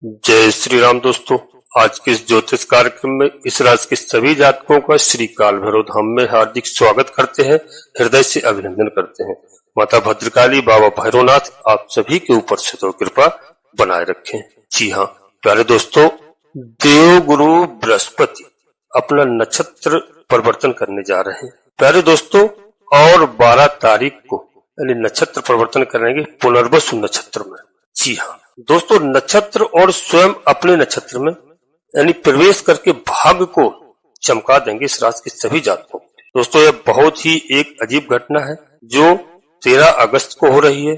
जय श्री राम दोस्तों। आज के इस ज्योतिष कार्यक्रम में इस राशि के सभी जातकों का श्री काल भैरव धाम में हार्दिक स्वागत करते हैं, हृदय से अभिनंदन करते हैं। माता भद्रकाली, बाबा भैरवनाथ आप सभी के ऊपर सदैव कृपा बनाए रखें। जी हाँ प्यारे दोस्तों, देव गुरु बृहस्पति अपना नक्षत्र परिवर्तन करने जा रहे हैं प्यारे दोस्तों, और 12 तारीख को यानी नक्षत्र परिवर्तन करेंगे पुनर्वसु नक्षत्र में। जी हाँ दोस्तों, नक्षत्र और स्वयं अपने नक्षत्र में यानी प्रवेश करके भाग्य को चमका देंगे इस राशि के सभी जातकों। दोस्तों यह बहुत ही एक अजीब घटना है जो 13 अगस्त को हो रही है।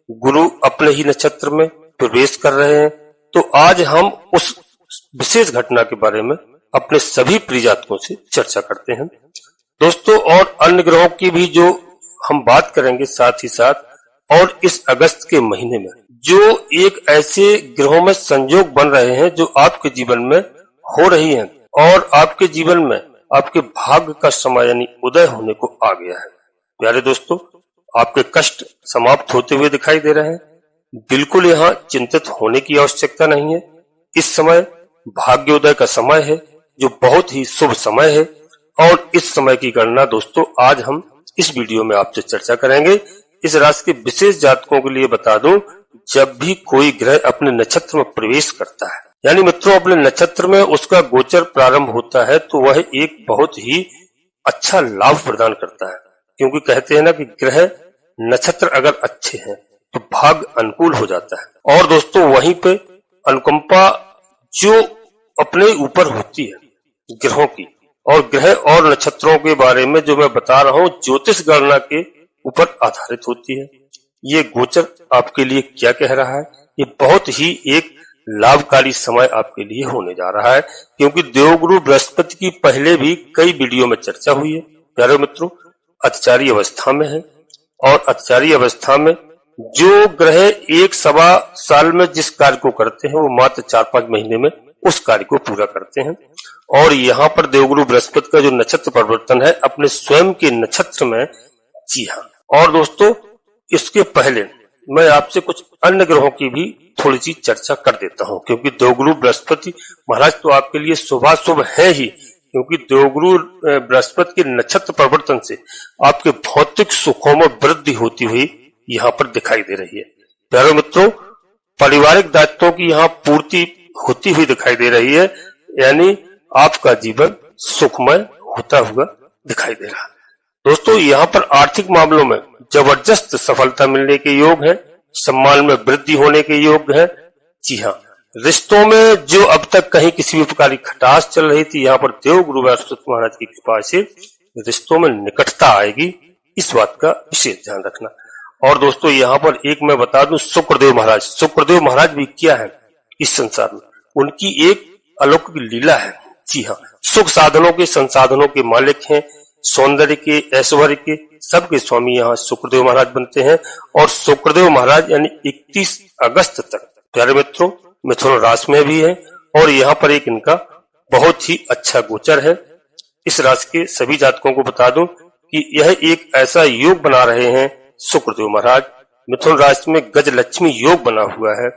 गुरु अपने ही नक्षत्र में प्रवेश कर रहे हैं। तो आज हम उस विशेष घटना के बारे में अपने सभी प्रिय जातकों से चर्चा करते हैं दोस्तों, और अन्य ग्रहों की भी जो हम बात करेंगे साथ ही साथ। और इस अगस्त के महीने में जो एक ऐसे ग्रहों में संयोग बन रहे हैं जो आपके जीवन में हो रही हैं और आपके जीवन में आपके भाग्य का समय यानी उदय होने को आ गया है। प्यारे दोस्तों, आपके कष्ट समाप्त होते हुए दिखाई दे रहे हैं। बिल्कुल यहाँ चिंतित होने की आवश्यकता नहीं है। इस समय भाग्योदय का समय है जो बहुत ही शुभ समय है, और इस समय की गणना दोस्तों आज हम इस वीडियो में आपसे चर्चा करेंगे। इस राशि के विशेष जातकों के लिए बता दूं, जब भी कोई ग्रह अपने नक्षत्र में प्रवेश करता है यानी मित्रों अपने नक्षत्र में उसका गोचर प्रारंभ होता है, तो वह एक बहुत ही अच्छा लाभ प्रदान करता है। क्योंकि कहते हैं ना कि ग्रह नक्षत्र अगर अच्छे हैं तो भाग्य अनुकूल हो जाता है। और दोस्तों वहीं पे अनुकंपा जो अपने ऊपर होती है ग्रहों की, और ग्रह और नक्षत्रों के बारे में जो मैं बता रहा हूँ ज्योतिष गणना के ऊपर आधारित होती है। ये गोचर आपके लिए क्या कह रहा है, ये बहुत ही एक लाभकारी समय आपके लिए होने जा रहा है। क्योंकि देवगुरु बृहस्पति की पहले भी कई वीडियो में चर्चा हुई है प्यारे मित्रों, अतिचारी अवस्था में है। और अतिचारी अवस्था में जो ग्रह 1-1.25 साल में जिस कार्य को करते हैं वो मात्र 4-5 महीने में उस कार्य को पूरा करते हैं। और यहाँ पर देवगुरु बृहस्पति का जो नक्षत्र परिवर्तन है अपने स्वयं के नक्षत्र में। जी हाँ, और दोस्तों इसके पहले मैं आपसे कुछ अन्य ग्रहों की भी थोड़ी सी चर्चा कर देता हूँ। क्योंकि देवगुरु बृहस्पति महाराज तो आपके लिए शुभाशुभ है ही, क्योंकि देवगुरु बृहस्पति के नक्षत्र परिवर्तन से आपके भौतिक सुखों में वृद्धि होती हुई यहाँ पर दिखाई दे रही है। प्यारे मित्रों, पारिवारिक दायित्वों की यहाँ पूर्ति होती हुई दिखाई दे रही है, यानी आपका जीवन सुखमय होता हुआ दिखाई दे रहा है। दोस्तों यहाँ पर आर्थिक मामलों में जबरदस्त सफलता मिलने के योग है, सम्मान में वृद्धि होने के योग है। जी हाँ, रिश्तों में जो अब तक कहीं किसी भी प्रकार की खटास चल रही थी, यहाँ पर देवगुरु बृहस्पति महाराज की कृपा से रिश्तों में निकटता आएगी, इस बात का विशेष ध्यान रखना। और दोस्तों यहाँ पर एक मैं बता दूं, शुक्रदेव महाराज भी क्या है इस संसार में, उनकी एक अलौकिक लीला है। जी हाँ, सुख साधनों के संसाधनों के मालिक हैं, सौंदर्य के ऐश्वर्य के सबके स्वामी यहाँ शुक्रदेव महाराज बनते हैं। और शुक्रदेव महाराज यानी 31 अगस्त तक प्यारे मित्रों मिथुन राशि में भी है, और यहाँ पर एक इनका बहुत ही अच्छा गोचर है। इस राशि के सभी जातकों को बता दूं कि यह एक ऐसा योग बना रहे हैं शुक्रदेव महाराज, मिथुन राशि में गजलक्ष्मी योग बना हुआ है।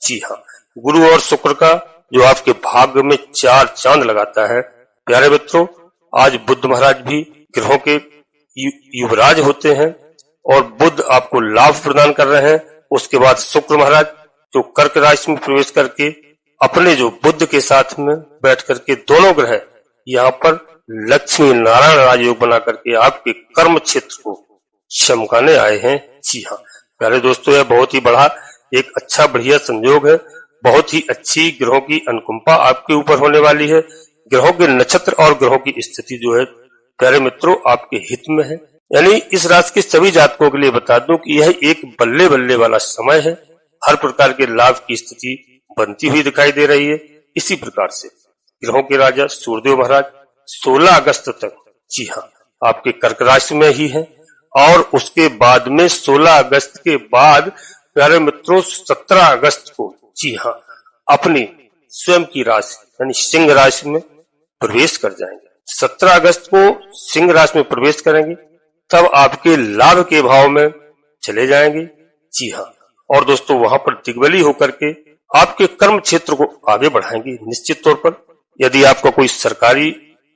जी हाँ, गुरु और शुक्र का जो आपके भाग्य में 4 चांद लगाता है। प्यारे मित्रों, आज बुध महाराज भी ग्रहों के युवराज होते हैं और बुध आपको लाभ प्रदान कर रहे हैं। उसके बाद शुक्र महाराज जो कर्क राशि में प्रवेश करके अपने जो बुध के साथ में बैठ करके दोनों ग्रह यहाँ पर लक्ष्मी नारायण राजयोग बना करके आपके कर्म क्षेत्र को चमकाने आए हैं। जी हाँ प्यारे दोस्तों, यह बहुत ही बड़ा एक अच्छा बढ़िया संयोग है। बहुत ही अच्छी ग्रहों की अनुकंपा आपके ऊपर होने वाली है। ग्रहों के नक्षत्र और ग्रहों की स्थिति जो है प्यारे मित्रों आपके हित में है। यानी इस राशि के सभी जातकों के लिए बता दूं कि यह एक बल्ले बल्ले वाला समय है। हर प्रकार के लाभ की स्थिति बनती हुई दिखाई दे रही है। इसी प्रकार से ग्रहों के राजा सूर्यदेव महाराज 16 अगस्त तक जी हाँ आपके कर्क राशि में ही है, और उसके बाद में 16 अगस्त के बाद प्यारे मित्रों 17 अगस्त को जी हाँ अपनी स्वयं की राशि यानी सिंह राशि में प्रवेश कर जाएंगे। 17 अगस्त को सिंह राशि में प्रवेश करेंगे, तब आपके लाभ के भाव में चले जाएंगे। जी हाँ, और दोस्तों वहां पर दिग्बली होकर के आपके कर्म क्षेत्र को आगे बढ़ाएंगे निश्चित तौर पर। यदि आपका कोई सरकारी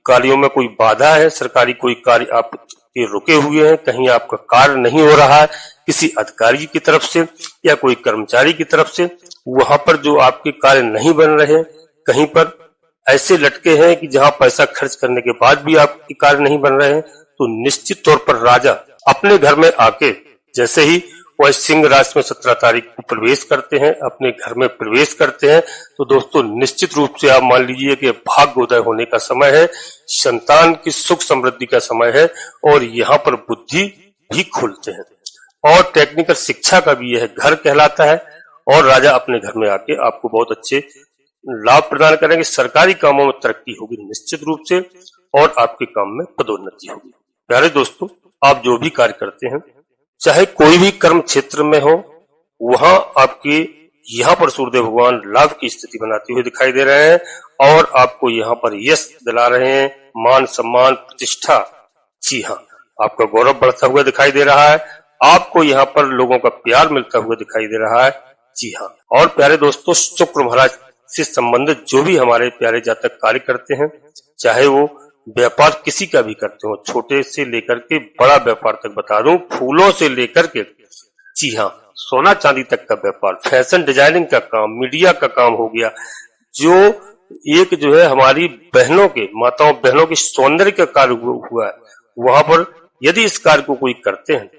कार्यों में कोई बाधा है, सरकारी कोई कार्य आपके रुके हुए हैं, कहीं आपका कार्य नहीं हो रहा है किसी अधिकारी की तरफ से या कोई कर्मचारी की तरफ से, वहां पर जो आपके कार्य नहीं बन रहे हैं, कहीं पर ऐसे लटके हैं कि जहां पैसा खर्च करने के बाद भी आपके कार्य नहीं बन रहे हैं, तो निश्चित तौर पर राजा अपने घर में आके जैसे ही वह सिंह राशि में 17 तारीख को प्रवेश करते हैं, अपने घर में प्रवेश करते हैं, तो दोस्तों निश्चित रूप से आप मान लीजिए कि भाग्योदय होने का समय है, संतान की सुख समृद्धि का समय है और यहाँ पर बुद्धि भी खुलते हैं और टेक्निकल शिक्षा का भी यह घर कहलाता है। और राजा अपने घर में आके आपको बहुत अच्छे लाभ प्रदान करेंगे, सरकारी कामों में तरक्की होगी निश्चित रूप से और आपके काम में पदोन्नति होगी। प्यारे दोस्तों, आप जो भी कार्य करते हैं, चाहे कोई भी कर्म क्षेत्र में हो, वहां आपके यहाँ पर सूर्यदेव भगवान लाभ की स्थिति बनाते हुए दिखाई दे रहे हैं और आपको यहाँ पर यश दिला रहे हैं, मान सम्मान प्रतिष्ठा, जी हाँ, आपका गौरव बढ़ता हुआ दिखाई दे रहा है, आपको यहाँ पर लोगों का प्यार मिलता हुआ दिखाई दे रहा है, जी हाँ। और प्यारे दोस्तों, शुक्र महाराज से संबंधित जो भी हमारे प्यारे जातक कार्य करते हैं, चाहे वो व्यापार किसी का भी करते हो, छोटे से लेकर के बड़ा व्यापार तक बता दूं, फूलों से लेकर के, जी हाँ, सोना चांदी तक का व्यापार, फैशन डिजाइनिंग का काम, मीडिया का काम हो गया, जो एक जो है हमारी बहनों के, माताओं बहनों के सौंदर्य का कार्य हुआ है, वहां पर यदि इस कार्य को कोई करते हैं,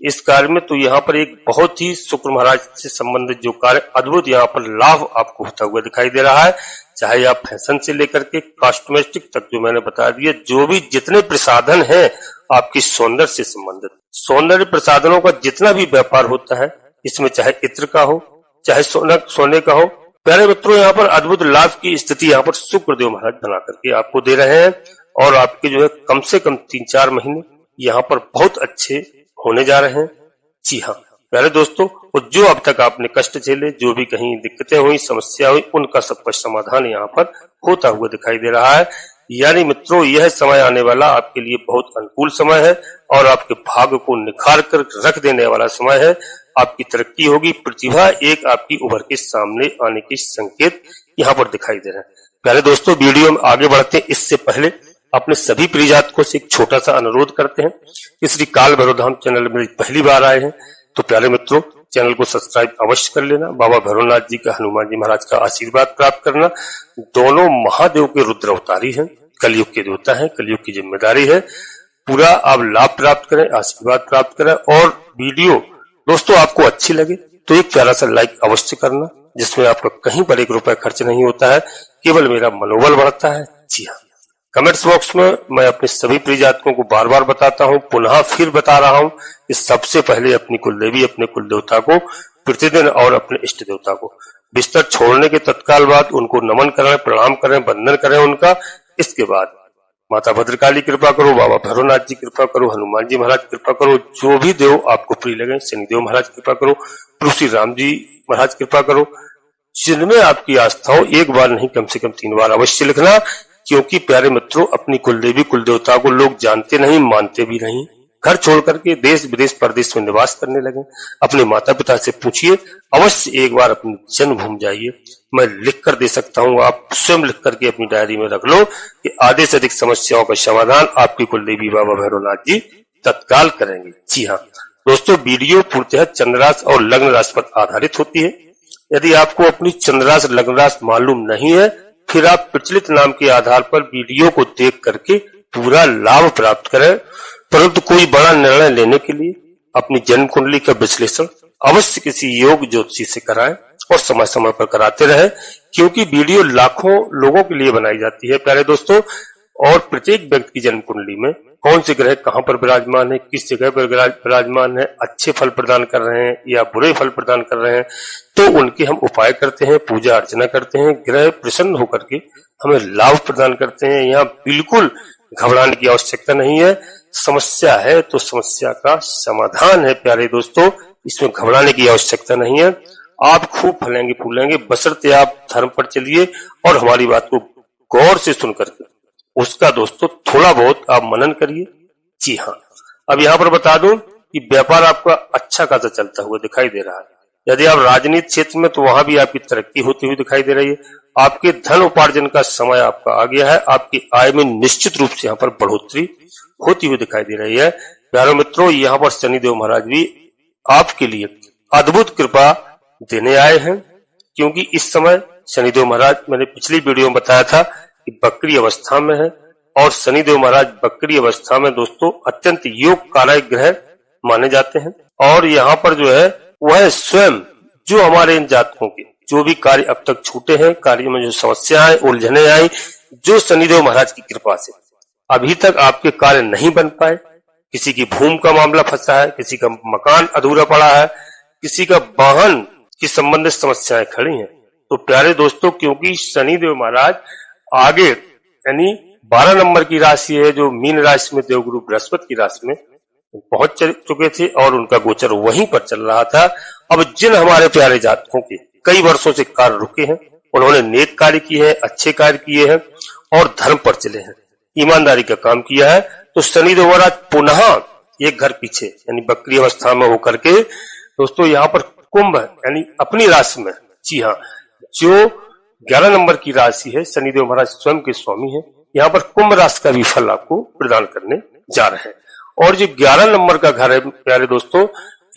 इस कार्य में तो यहाँ पर एक बहुत ही शुक्र महाराज से संबंधित जो कार्य अद्भुत यहाँ पर लाभ आपको होता हुआ दिखाई दे रहा है। चाहे आप फैशन से लेकर के कॉस्मेटिक तक जो मैंने बता दिया, जो भी जितने प्रसाधन हैं आपकी सौंदर्य से संबंधित, सौंदर्य प्रसाधनों का जितना भी व्यापार होता है, इसमें चाहे इत्र का हो, चाहे सोने का हो, प्यारे मित्रों, यहाँ पर अद्भुत लाभ की स्थिति यहाँ पर शुक्रदेव महाराज बना करके आपको दे रहे हैं और आपके जो है कम से कम 3-4 महीने यहाँ पर बहुत अच्छे होने जा रहे हैं, जी हाँ। प्यारे दोस्तों, जो अब तक आपने कष्ट झेले, जो भी कहीं दिक्कतें हुई, समस्या हुई, उनका सबका समाधान यहाँ पर होता हुआ दिखाई दे रहा है। यानी मित्रों, यह समय आने वाला आपके लिए बहुत अनुकूल समय है और आपके भाग्य को निखार कर रख देने वाला समय है। आपकी तरक्की होगी, प्रतिभा एक आपकी उभर के सामने आने के संकेत यहाँ पर दिखाई दे रहे हैं। प्यारे दोस्तों, वीडियो में आगे बढ़ते हैं, इससे पहले अपने सभी प्रिय जातकों से एक छोटा सा अनुरोध करते हैं। इस श्री काल भैरव धाम चैनल में पहली बार आए हैं तो प्यारे मित्रों, चैनल को सब्सक्राइब अवश्य कर लेना। बाबा भैरवनाथ जी का, हनुमान जी महाराज का आशीर्वाद प्राप्त करना। दोनों महादेव के रुद्र अवतारी हैं, कलयुग के देवता हैं, कलयुग की जिम्मेदारी है, पूरा आप लाभ प्राप्त करें, आशीर्वाद प्राप्त करें। और वीडियो दोस्तों आपको अच्छी लगे तो एक प्यारा सा लाइक अवश्य करना, जिसमें आपका कहीं पर 1 रुपया खर्च नहीं होता है, केवल मेरा मनोबल बढ़ता है, जी हाँ। कमेंट्स बॉक्स में मैं अपने सभी प्रिय जातकों को बार बार बताता हूँ, पुनः फिर बता रहा हूँ कि सबसे पहले अपनी कुलदेवी, अपने कुल देवता को प्रतिदिन और अपने इष्ट देवता को बिस्तर छोड़ने के तत्काल बाद उनको नमन करें, प्रणाम करें, वंदन करें उनका। इसके बाद माता भद्रकाली कृपा करो, बाबा भैरवनाथ जी कृपा करो, हनुमान जी महाराज कृपा करो, जो भी देव आपको प्रिय लगे, शनिदेव महाराज कृपा करो, प्रभु श्री राम जी महाराज कृपा करो, जिनमें आपकी आस्था हो, एक बार नहीं कम से कम 3 बार अवश्य लिखना। क्योंकि प्यारे मित्रों, अपनी कुलदेवी कुल देवता को लोग जानते नहीं, मानते भी नहीं, घर छोड़ करके देश विदेश परदेश में निवास करने लगे। अपने माता पिता से पूछिए, अवश्य एक बार अपनी जन्मभूमि जाइए। मैं लिख कर दे सकता हूँ, आप स्वयं लिख करके अपनी डायरी में रख लो कि आधे से अधिक समस्याओं का समाधान आपकी कुलदेवी बाबा भैरवनाथ जी तत्काल करेंगे, जी हाँ। दोस्तों, वीडियो पूर्णतः चंद्र राशि और लग्न राशि पर आधारित होती है। यदि आपको अपनी चंद्र राशि लग्न राशि मालूम नहीं है, फिर आप प्रचलित नाम के आधार पर वीडियो को देख करके पूरा लाभ प्राप्त करें। परंतु कोई बड़ा निर्णय लेने के लिए अपनी जन्म कुंडली का विश्लेषण अवश्य किसी योग ज्योतिषी से कराएं और समय समय पर कराते रहे, क्योंकि वीडियो लाखों लोगों के लिए बनाई जाती है प्यारे दोस्तों। और प्रत्येक व्यक्ति की जन्म कुंडली में कौन से ग्रह कहां पर विराजमान है, किस जगह पर विराजमान है, अच्छे फल प्रदान कर रहे हैं या बुरे फल प्रदान कर रहे हैं, तो उनके हम उपाय करते हैं, पूजा अर्चना करते हैं, ग्रह प्रसन्न होकर के हमें लाभ प्रदान करते हैं। यहाँ बिल्कुल घबराने की आवश्यकता नहीं है। समस्या है तो समस्या का समाधान है प्यारे दोस्तों, इसमें घबराने की आवश्यकता नहीं है। आप खूब फलेंगे फूलेंगे, बशर्ते आप धर्म पर चलिए और हमारी बात को गौर से सुन करके उसका दोस्तों थोड़ा बहुत आप मनन करिए, जी हाँ। अब यहाँ पर बता दूं कि व्यापार आपका अच्छा खासा चलता हुआ दिखाई दे रहा है। यदि आप राजनीति क्षेत्र में तो वहां भी आपकी तरक्की होती हुई दिखाई दे रही है। आपके धन उपार्जन का समय आपका आ गया है। आपकी आय में निश्चित रूप से यहाँ पर बढ़ोतरी होती हुई दिखाई दे रही है। प्यारे मित्रों, यहाँ पर शनिदेव महाराज भी आपके लिए अद्भुत कृपा देने आए हैं, क्योंकि इस समय शनिदेव महाराज, मैंने पिछली वीडियो में बताया था कि बकरी अवस्था में है, और शनिदेव महाराज बकरी अवस्था में दोस्तों अत्यंत योग कारक ग्रह माने जाते हैं। और यहाँ पर जो है वह स्वयं जो हमारे इन जातकों के जो भी कार्य अब तक छूटे हैं, कार्य में जो समस्याएं उलझने आई, जो शनिदेव महाराज की कृपा से अभी तक आपके कार्य नहीं बन पाए, किसी की भूमि का मामला फंसा है, किसी का मकान अधूरा पड़ा है, किसी का वाहन की संबंधित समस्याएं खड़ी हैं, तो प्यारे दोस्तों, क्योंकि शनिदेव महाराज आगे यानी 12 नंबर की राशि है जो मीन राशि में देवगुरु बृहस्पति की राशि में पहुंच चुके थे और उनका गोचर वहीं पर चल रहा था। अब जिन हमारे प्यारे जातकों के कई वर्षों से कार्य रुके हैं, उन्होंने नेक कार्य किए हैं, अच्छे कार्य किए हैं और धर्म पर चले हैं, ईमानदारी का काम किया है, तो शनिदेव महाराज पुनः एक घर पीछे यानी बकरी अवस्था में होकर के दोस्तों यहाँ पर कुंभ यानी अपनी राशि में, जी हाँ, जो 11 नंबर की राशि है, शनिदेव महाराज स्वयं के स्वामी है, यहाँ पर कुंभ राशि का भी फल आपको प्रदान करने जा रहे हैं। और जो 11 नंबर का घर है प्यारे दोस्तों,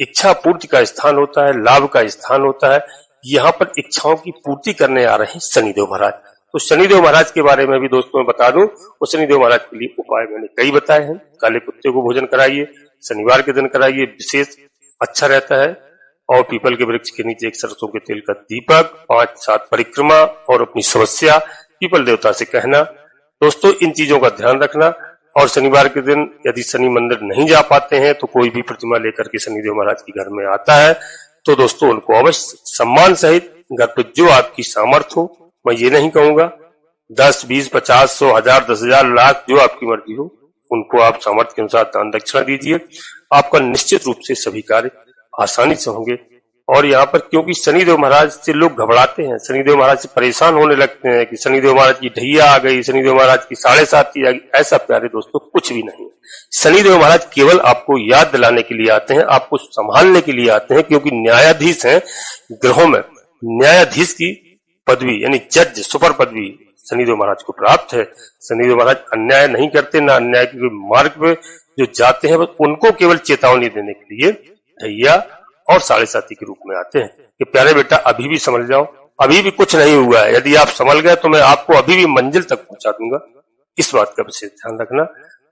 इच्छा पूर्ति का स्थान होता है, लाभ का स्थान होता है। यहाँ पर इच्छाओं की पूर्ति करने आ रहे हैं शनिदेव महाराज। तो शनिदेव महाराज के बारे में भी दोस्तों मैं बता दूं, और शनिदेव महाराज के लिए उपाय मैंने कई बताए हैं। काले कुत्ते को भोजन कराइए, शनिवार के दिन कराइए, विशेष अच्छा रहता है। और पीपल के वृक्ष के नीचे एक सरसों के तेल का दीपक, 5-7 परिक्रमा और अपनी समस्या पीपल देवता से कहना। दोस्तों, इन चीजों का ध्यान रखना। और शनिवार के दिन यदि शनि मंदिर नहीं जा पाते हैं तो कोई भी प्रतिमा लेकर के शनिदेव महाराज के घर में आता है तो दोस्तों उनको अवश्य सम्मान सहित घर पर जो आपकी सामर्थ्य हो, मैं ये नहीं कहूंगा 10, 20, 50, 100, 1000, 10,000, लाख, जो आपकी मर्जी हो, उनको आप सामर्थ्य के अनुसार दान दक्षिणा दीजिए। आपका निश्चित रूप से सभी कार्य आसानी से होंगे। और यहाँ पर क्योंकि शनिदेव महाराज से लोग घबराते हैं, शनिदेव महाराज से परेशान होने लगते हैं कि शनिदेव महाराज की ढैया आ गई, शनिदेव महाराज की 7.5 की आ गई, ऐसा प्यारे दोस्तों कुछ भी नहीं। शनिदेव महाराज केवल आपको याद दिलाने के लिए आते हैं, आपको संभालने के लिए आते हैं, क्योंकि न्यायाधीश हैं ग्रहों में। न्यायाधीश की पदवी यानी जज, सुपर पदवी शनिदेव महाराज को प्राप्त है। शनिदेव महाराज अन्याय नहीं करते, ना अन्याय के मार्ग पे जो जाते हैं उनको केवल चेतावनी देने के लिए ढैया और 7.5 के रूप में आते हैं कि प्यारे बेटा अभी भी समझ जाओ, अभी भी कुछ नहीं हुआ है, यदि आप संभल गए तो मैं आपको अभी भी मंजिल तक पहुंचा दूंगा। इस बात का विशेष ध्यान रखना।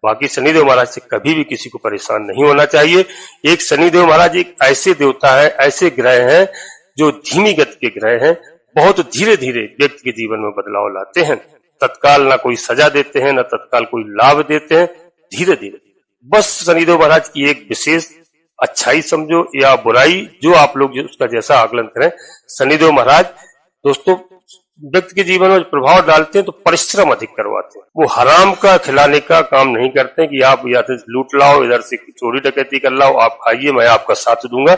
बाकी शनिदेव महाराज से कभी भी किसी को परेशान नहीं होना चाहिए। एक शनिदेव महाराज एक ऐसे देवता है, ऐसे ग्रह हैं जो धीमी गति के ग्रह हैं, बहुत धीरे धीरे व्यक्ति के जीवन में बदलाव लाते हैं। तत्काल ना कोई सजा देते हैं, ना तत्काल कोई लाभ देते हैं, धीरे धीरे। बस शनिदेव महाराज की एक विशेष अच्छाई समझो या बुराई, जो आप लोग उसका जैसा आकलन करें। शनिदेव महाराज दोस्तों व्यक्ति के जीवन में प्रभाव डालते हैं तो परिश्रम अधिक करवाते हैं। वो हराम का खिलाने का काम नहीं करते कि आप या तो लूट लाओ, इधर से चोरी डकैती कर लाओ, आप खाइए, मैं आपका साथ दूंगा।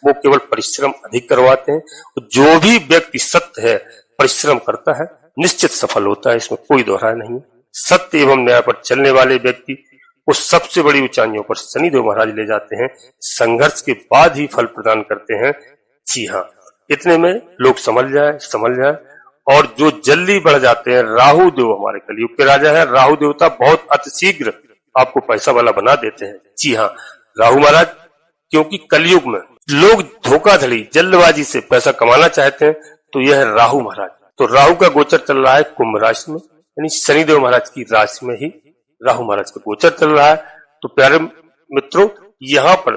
वो केवल परिश्रम अधिक करवाते हैं। जो भी व्यक्ति सत्य है, परिश्रम करता है, निश्चित सफल होता है, इसमें कोई दोहराय नहीं है। सत्य एवं न्याय पर चलने वाले व्यक्ति उस सबसे बड़ी ऊंचाइयों पर शनिदेव महाराज ले जाते हैं। संघर्ष के बाद ही फल प्रदान करते हैं। जी हाँ, इतने में लोग समझ जाए। और जो जल्दी बढ़ जाते हैं, राहु देव हमारे कलयुग के राजा है। राहु देवता बहुत अतिशीघ्र आपको पैसा वाला बना देते हैं। जी हाँ, राहु महाराज, क्योंकि कलयुग में लोग धोखाधड़ी, जल्दबाजी से पैसा कमाना चाहते हैं, तो यह है राहु महाराज। तो राहु का गोचर चल रहा है कुंभ राशि में, यानी शनिदेव महाराज की राशि में ही राहु महाराज का गोचर चल रहा है। तो प्यारे मित्रों, यहाँ पर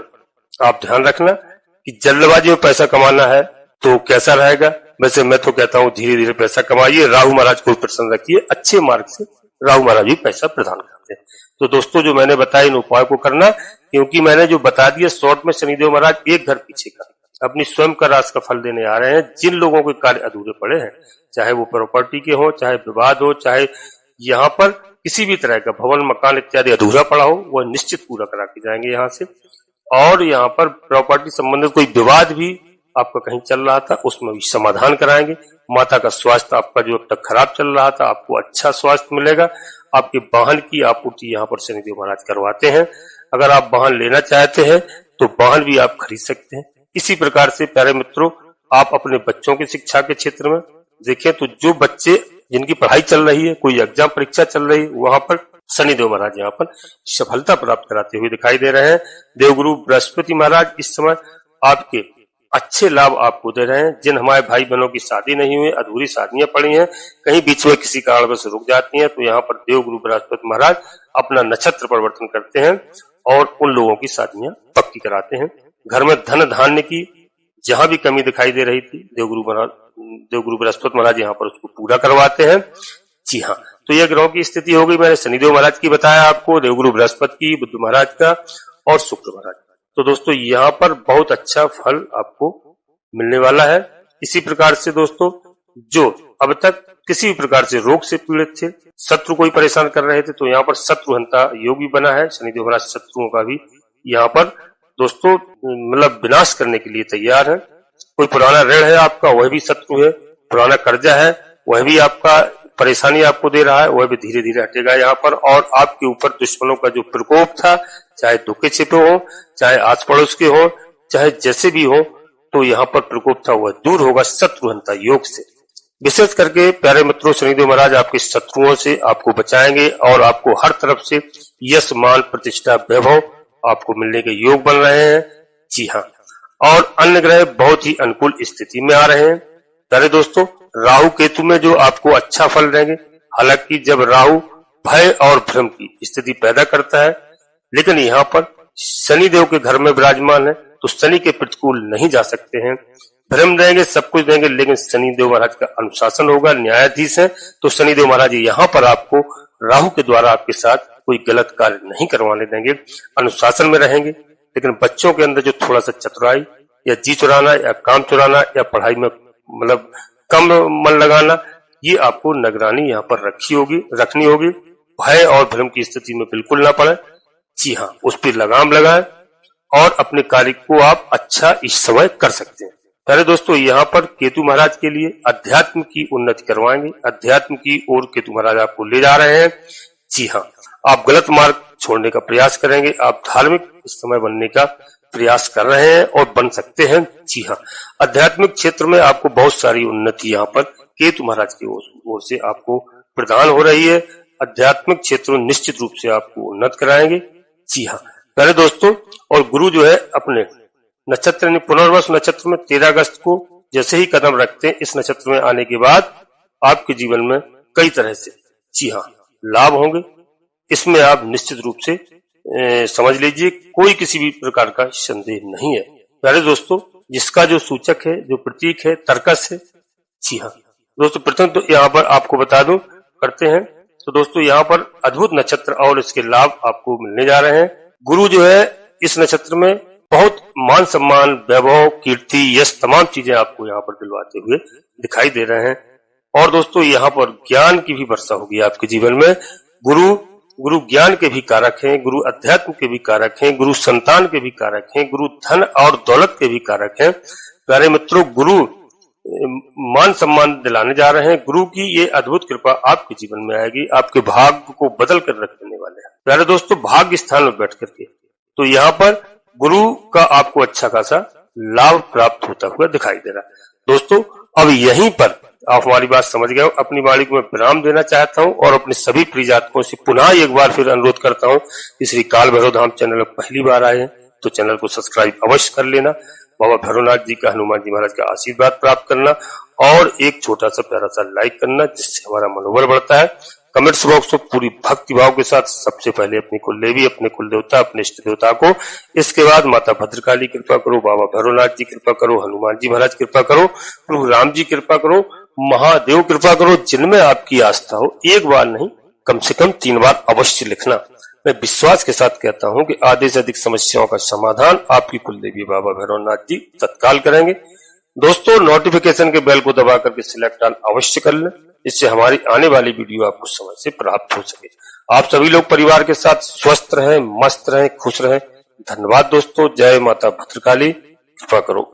आप ध्यान रखना कि जल्दबाजी में पैसा कमाना है तो कैसा रहेगा। वैसे मैं तो कहता हूँ धीरे धीरे पैसा कमाइए, राहु महाराज को प्रसन्न रखिए, अच्छे मार्ग से राहु महाराज भी पैसा प्रदान करते हैं। तो दोस्तों, जो मैंने बताया इन उपायों को करना, क्योंकि मैंने जो बता दिया शॉर्ट में, शनिदेव महाराज एक घर पीछे का अपनी स्वयं का राशि का फल देने आ रहे हैं। जिन लोगों के कार्य अधूरे पड़े हैं, चाहे वो प्रॉपर्टी के हो, चाहे विवाद हो, चाहे यहाँ पर किसी भी तरह का भवन मकान इत्यादि अधूरा पड़ा हो, वह निश्चित पूरा करा के जाएंगे यहाँ से। और यहाँ पर प्रॉपर्टी संबंधित कोई विवाद भी आपका कहीं चल रहा था, उसमें भी समाधान कराएंगे। माता का स्वास्थ्य आपका जो अब तक खराब चल रहा था, आपको अच्छा स्वास्थ्य मिलेगा। आपके वाहन की आपूर्ति यहाँ पर शनिदेव महाराज करवाते हैं। अगर आप वाहन लेना चाहते हैं तो वाहन भी आप खरीद सकते हैं। इसी प्रकार से प्यारे मित्रों, आप अपने बच्चों की शिक्षा के क्षेत्र में देखें तो जो बच्चे जिनकी पढ़ाई चल रही है, कोई एग्जाम परीक्षा चल रही है, वहां पर शनिदेव महाराज यहाँ पर सफलता प्राप्त कराते हुए दिखाई दे रहे हैं। देवगुरु बृहस्पति महाराज इस समय आपके अच्छे लाभ आपको दे रहे हैं। जिन हमारे भाई बहनों की शादी नहीं हुई, अधूरी शादियां पड़ी हैं, कहीं बीच में किसी कारणवश रुक जाती हैं, तो यहाँ पर देवगुरु बृहस्पति महाराज अपना नक्षत्र परिवर्तन करते हैं और उन लोगों की शादियां पक्की कराते हैं। घर में धन धान्य की जहां भी कमी दिखाई दे रही थी, देवगुरु बृहस्पति महाराज यहाँ पर उसको पूरा करवाते हैं। जी हाँ, तो यह ग्रहों की स्थिति हो गई। मैंने शनिदेव महाराज की बताया आपको, देवगुरु बृहस्पति की, बुध महाराज का और शुक्र महाराज। तो दोस्तों यहाँ पर बहुत अच्छा फल आपको मिलने वाला है। इसी प्रकार से दोस्तों, जो अब तक किसी भी प्रकार से रोग से पीड़ित थे, शत्रु कोई परेशान कर रहे थे, तो यहाँ पर शत्रुहंता योग भी बना है। शनिदेव महाराज शत्रुओं का भी यहाँ पर दोस्तों मतलब विनाश करने के लिए तैयार है। कोई पुराना ऋण है आपका, वह भी शत्रु है। पुराना कर्जा है, वह भी आपका परेशानी आपको दे रहा है, वह भी धीरे धीरे हटेगा यहाँ पर। और आपके ऊपर दुश्मनों का जो प्रकोप था, चाहे दुखे छिपे हो, चाहे आस पड़ोस के हो, चाहे जैसे भी हो, तो यहाँ पर प्रकोप था वह दूर होगा शत्रुहंता योग से। विशेष करके प्यारे मित्रों, शनिदेव महाराज आपके शत्रुओं से आपको बचाएंगे और आपको हर तरफ से यश, मान, प्रतिष्ठा, वैभव आपको मिलने के योग बन रहे हैं। जी हाँ, और अन्य ग्रह बहुत ही अनुकूल स्थिति में आ रहे हैं। प्यारे दोस्तों, राहु केतु में जो आपको अच्छा फल देंगे। हालांकि जब राहु भय और भ्रम की स्थिति पैदा करता है, लेकिन यहाँ पर शनिदेव के घर में विराजमान है, तो शनि के प्रतिकूल नहीं जा सकते हैं। भ्रम देंगे, सब कुछ देंगे, लेकिन शनिदेव महाराज का अनुशासन होगा, न्यायाधीश है, तो शनिदेव महाराज यहाँ पर आपको राहु के द्वारा आपके साथ कोई गलत कार्य नहीं करवाने देंगे, अनुशासन में रहेंगे। लेकिन बच्चों के अंदर जो थोड़ा सा चतुराई या जी चुराना या काम चुराना या पढ़ाई में मतलब कम मन लगाना, ये आपको निगरानी यहाँ पर रखनी होगी। भय और भ्रम की स्थिति में बिल्कुल ना पड़े। जी हाँ, उस पर लगाम लगाए और अपने कार्य को आप अच्छा इस समय कर सकते हैं। प्यारे दोस्तों, यहाँ पर केतु महाराज के लिए अध्यात्म की उन्नति करवाएंगे। अध्यात्म की ओर केतु महाराज आपको ले जा रहे हैं। जी हाँ, आप गलत मार्ग छोड़ने का प्रयास करेंगे। आप धार्मिक इस समय बनने का प्रयास कर रहे हैं और बन सकते हैं। जी हाँ, आध्यात्मिक क्षेत्र में आपको बहुत सारी उन्नति यहाँ पर केतु महाराज की ओर से आपको प्रदान हो रही है। आध्यात्मिक क्षेत्र में निश्चित रूप से आपको उन्नत कराएंगे। जी हाँ प्यारे दोस्तों, और गुरु जो है अपने नक्षत्र पुनर्वस नक्षत्र में 13 अगस्त को जैसे ही कदम रखते हैं, इस नक्षत्र में आने के बाद आपके जीवन में कई तरह से जी हाँ लाभ होंगे। इसमें आप निश्चित रूप से समझ लीजिए, कोई किसी भी प्रकार का संदेह नहीं है। प्यारे दोस्तों, जिसका जो सूचक है, जो प्रतीक है, तर्कस है। जी हाँ दोस्तों, प्रथम तो यहाँ पर आपको बता दूं करते हैं। तो दोस्तों यहाँ पर अद्भुत नक्षत्र और इसके लाभ आपको मिलने जा रहे हैं। गुरु जो है इस नक्षत्र में बहुत मान सम्मान, वैभव, कीर्ति, यश, तमाम चीजें आपको यहाँ पर दिलवाते हुए दिखाई दे रहे हैं। और दोस्तों यहाँ पर ज्ञान की भी वर्षा होगी आपके जीवन में। गुरु ज्ञान के भी कारक हैं, गुरु अध्यात्म के भी कारक हैं, गुरु संतान के भी कारक हैं, गुरु धन और दौलत के भी कारक हैं। प्यारे मित्रों, गुरु मान सम्मान दिलाने जा रहे हैं। गुरु की ये अद्भुत कृपा आपके जीवन में आएगी, आपके भाग्य को बदल कर रख देने वाले हैं। प्यारे दोस्तों, भाग्य स्थान में बैठ करके तो यहाँ पर गुरु का आपको अच्छा खासा लाभ प्राप्त होता हुआ दिखाई दे रहा है। दोस्तों अब यहीं पर आप हमारी बात समझ गए हो। अपनी वाणी को मैं विराम देना चाहता हूं और अपने सभी प्रिय जातकों से पुनः एक बार फिर अनुरोध करता हूं कि श्री काल भैरव धाम चैनल में पहली बार आए हैं तो चैनल को सब्सक्राइब अवश्य कर लेना। बाबा भैरवनाथ जी का, हनुमान जी महाराज का आशीर्वाद प्राप्त करना और एक छोटा सा प्यारा सा लाइक करना, जिससे हमारा मनोबल बढ़ता है। कमेंट्स बॉक्स में पूरी भक्ति भाव के साथ सबसे पहले अपनी कुलदेवी, अपने कुल देवता, अपने इष्ट देवता को, इसके बाद माता भद्रकाली कृपा करो, बाबा भैरवनाथ जी कृपा करो, हनुमान जी महाराज कृपा करो, प्रभु राम जी कृपा करो, महादेव कृपा करो। जिनमें आपकी आस्था हो, एक बार नहीं कम से कम 3 बार अवश्य लिखना। मैं विश्वास के साथ कहता हूं कि आधे से अधिक समस्याओं का समाधान आपकी कुलदेवी बाबा भैरवनाथ जी तत्काल करेंगे। दोस्तों नोटिफिकेशन के बेल को दबा करके सिलेक्ट ऑल अवश्य कर लें, इससे हमारी आने वाली वीडियो आपको समय से प्राप्त हो सके। आप सभी लोग परिवार के साथ स्वस्थ रहें, मस्त रहें, खुश रहें। धन्यवाद दोस्तों। जय माता भद्रकाली, कृपा करो।